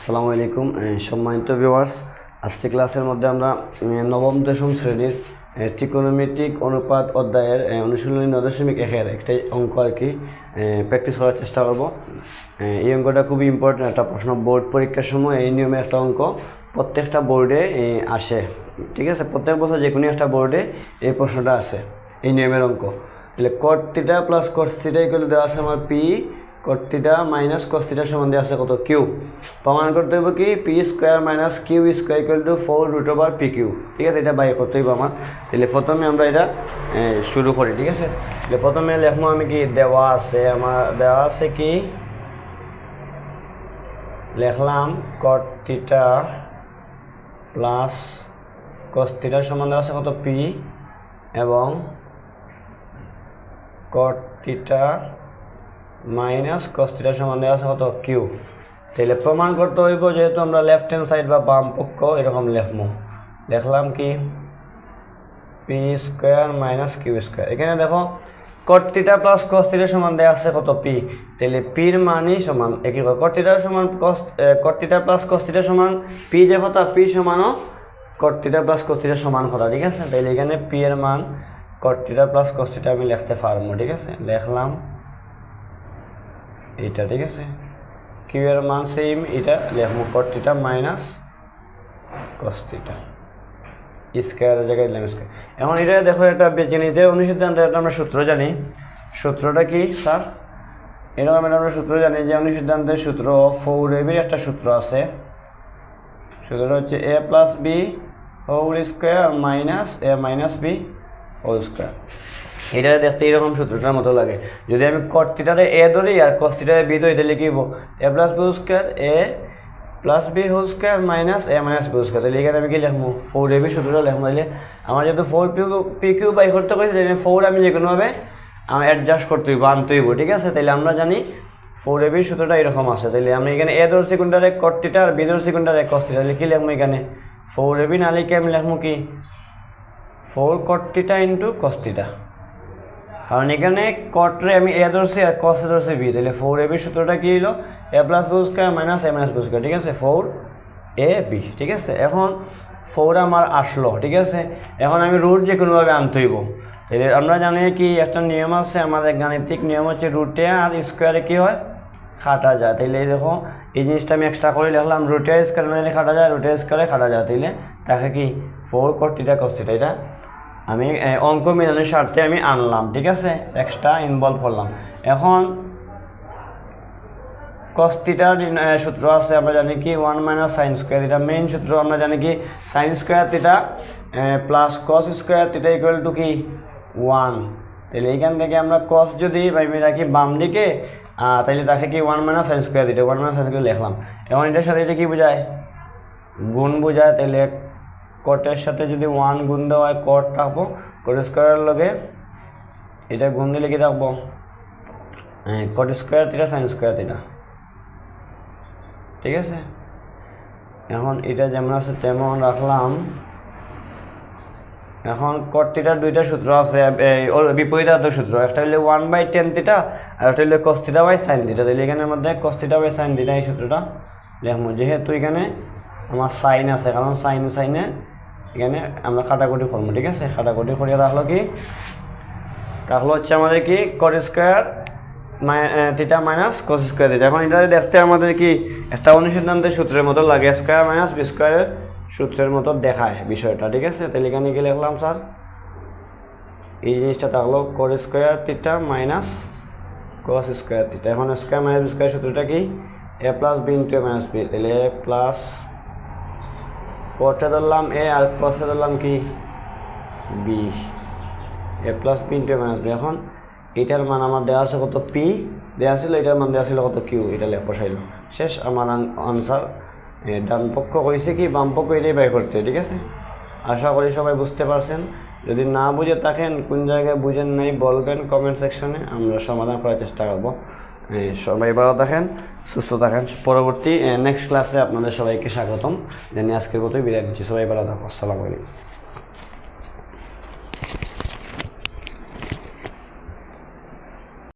আসসালামু আলাইকুম সম্মানিত ভিউয়ার্স, আজকে ক্লাসের মধ্যে আমরা নবম দশম শ্রেণীর ত্রিকোণমিতিক অনুপাত অধ্যায়ের অনুশীলনী 9.1-এর একটি অঙ্ক আর কি প্র্যাকটিস করার চেষ্টা করব। এই অঙ্কটা খুবই ইম্পর্টেন্ট একটা প্রশ্ন, বোর্ড পরীক্ষার সময় এই নিয়মের একটা অঙ্ক প্রত্যেকটা বোর্ডে আসে। ঠিক আছে, প্রত্যেক বছর যে কোনো একটা বোর্ডে এই প্রশ্নটা আসে, এই নিয়মের অঙ্ক। তাহলে cot θ প্লাস cos θ ইকুয়াল দেওয়া আছে আমার পি, cot θ মাইনাস cos θ সমান দেওয়া আছে কত কিউ। প্রমাণ করতে হবে কি P square minus Q square equal to 4√/pq। ঠিক আছে, এটা বাইর করতে হবে আমার। তাহলে প্রথমে আমরা এটা শুরু করি। ঠিক আছে, তাহলে প্রথমে লেখবো আমি কি দেওয়া আছে কি লিখলাম cot θ প্লাস cos θ সমান দেওয়া আছে কত পি এবং cot θ মাইনাস cos θ সমান দেওয়া আছে কত কিউ। তাহলে প্রমাণ করতে হইব, যেহেতু আমরা লেফট হ্যান্ড সাইড বা বাম পক্ষ এরকম লিখলাম কি P square minus Q square. এখানে দেখো cot θ প্লাস cos θ সমান দেওয়া আছে কত পি, তাহলে পির মানই সমান একই কথা। cot θ সমান cot θ প্লাস cos θ সমান পি, যে কথা পি সমানও cot θ প্লাস cos θ সমান কথা। ঠিক আছে, তাহলে এখানে পি এর মান cot θ প্লাস cos θ আমি লিখতে পারবো। ঠিক আছে, লিখলাম এটা। ঠিক আছে, কিউ এর মান সেম, এটা লিখবো cot θ মাইনাস cos θ স্কোয়ারের জায়গায় দিলাম স্কোয়ার। এখন এটা দেখো একটা বেজগণিতের অনুসিদ্ধান্তের একটা আমরা সূত্র জানি। সূত্রটা কি স্যার? এরকম আমরা সূত্র জানি যে অনুসিদ্ধান্তের সূত্র 4ab একটা সূত্র আছে। সূত্রটা হচ্ছে a plus B whole square minus a minus B whole square. এটা দেখতে এরকম সূত্রটার মতো লাগে। যদি আমি cot θ এ ধরি আর cos θ বি ধরি, তাহলে কি হবো a plus B whole square A plus B whole square minus A minus B whole square. তাহলে এখানে আমি কি লিখবো 4ab সূত্রটা লিখবো। তাহলে আমার যেহেতু 4pq বাই করতে করেছি, তাহলে 4 আমি যে কোনোভাবে আমি অ্যাডজাস্ট করতে হইব, আনতে হইব। ঠিক আছে, তাহলে আমরা জানি 4ab সূত্রটা এরকম আছে। তাহলে আমি এখানে এ ধরছি কোনটারে cot θ আর বি ধরছি কোনটারে cos θ। তাহলে কি লিখবো এখানে 4ab না লিখে আমি লিখবো কি 4 cot θ ইন্টু cos θ। কারণ এখানে cot রে আমি এ ধরছি আর cos ধরছি বি, তাহলে 4ab সূত্রটা কি হলো a plus B square minus A minus B square. ঠিক আছে, 4ab। ঠিক আছে, এখন 4 আমার আসলো। ঠিক আছে, এখন আমি রুট যে কোনোভাবে আনতে হইব। তাহলে আমরা জানি কি একটা নিয়ম আছে আমাদের, গাণিতিক নিয়ম হচ্ছে রুটে আর স্কোয়ারে কি হয় কাটা যায়। তাহলে দেখো এই জিনিসটা আমি এক্সট্রা করে লিখলাম, রুটে স্কোয়ার মানে কাটা যায়, রুটে স্কোয়ারে কাটা যায়। তাহলে তাকে কি 4 cot θ cos θ এটা আমি অঙ্ক মিলানোর স্বার্থে আমি আনলাম। ঠিক আছে, এক্সট্রা ইনভলভ করলাম। এখন cos θ সূত্র আছে আমরা জানি কি 1 মাইনাস সাইন স্কোয়ার। এটা মেইন সূত্র। আমরা জানি কি sine square θ plus cos square θ equal to কি 1। তাহলে এইখান থেকে আমরা cos যদি ভাবি রাখি বাম দিকে, তাহলে তাকে কি 1 minus sine square θ 1 minus sine square লিখলাম। এখন এটার সাথে এটা কি বোঝায় গুণ বোঝায়। তাহলে কটের সাথে যদি 1 গুণ দেওয়া হয় cot থাকবো, cot স্কোয়ারের লগে এটা গুণ দিলে কি থাকবো cot স্কোয়ার θ সাইন স্কোয়ার θ। ঠিক আছে, এখন এটা যেমন আছে তেমন রাখলাম। এখন cot θ দুইটা সূত্র আছে, বিপরীতার্থক সূত্র। একটা হলো 1/tan θ আর একটা হলো cos θ বাই sin θ। তাহলে এখানের মধ্যে cos θ বাই sin θ এই সূত্রটা লিখবো। যেহেতু এখানে আমার সাইন আছে, কারণ সাইনে এখানে আমরা কাটাকুটি করবো। ঠিক আছে, কাটাকুটি করিয়ে রাখলো হচ্ছে আমাদের কি cot square θ minus cos square θ। এখন এটা দেখতে আমাদের কি একটা অনুসিদ্ধান্তের সূত্রের মতো লাগে, স্কোয়ার মাইনাস বি স্কোয়ারের সূত্রের মতো দেখায় বিষয়টা। ঠিক আছে, তাহলে এখানে কি লিখলাম স্যার এই জিনিসটা থাকলো cot square θ minus cos square θ। এখন স্কোয়ার মাইনাস বি স্কোয়ার সূত্রটা কি a plus b into a minus b. তাহলে এ প্লাস cot ধরলাম এ আর cos ধরলাম কি B, A plus b into a minus B. এখন এটার মান আমার দেওয়া আছে কত পি দেওয়া ছিল, এটার মান দেওয়া ছিল কত কিউ। এটা বসাইল, শেষ আমার আনসার। ডান পক্ষ কইছে কি বাম পক্ষ এটাই বাই করতে। ঠিক আছে, আশা করি সবাই বুঝতে পারছেন। যদি না বুঝে থাকেন, কোন জায়গায় বুঝেন নাই বলবেন কমেন্ট সেকশনে, আমরা সমাধান করার চেষ্টা করবো। সবাই ভালো থাকেন, সুস্থ থাকেন। পরবর্তী নেক্সট ক্লাসে আপনাদের সবাইকে স্বাগতম জানিয়ে আজকের মতোই বিদায় দিচ্ছি। সবাই ভালো থাকো, আসসালামু আলাইকুম।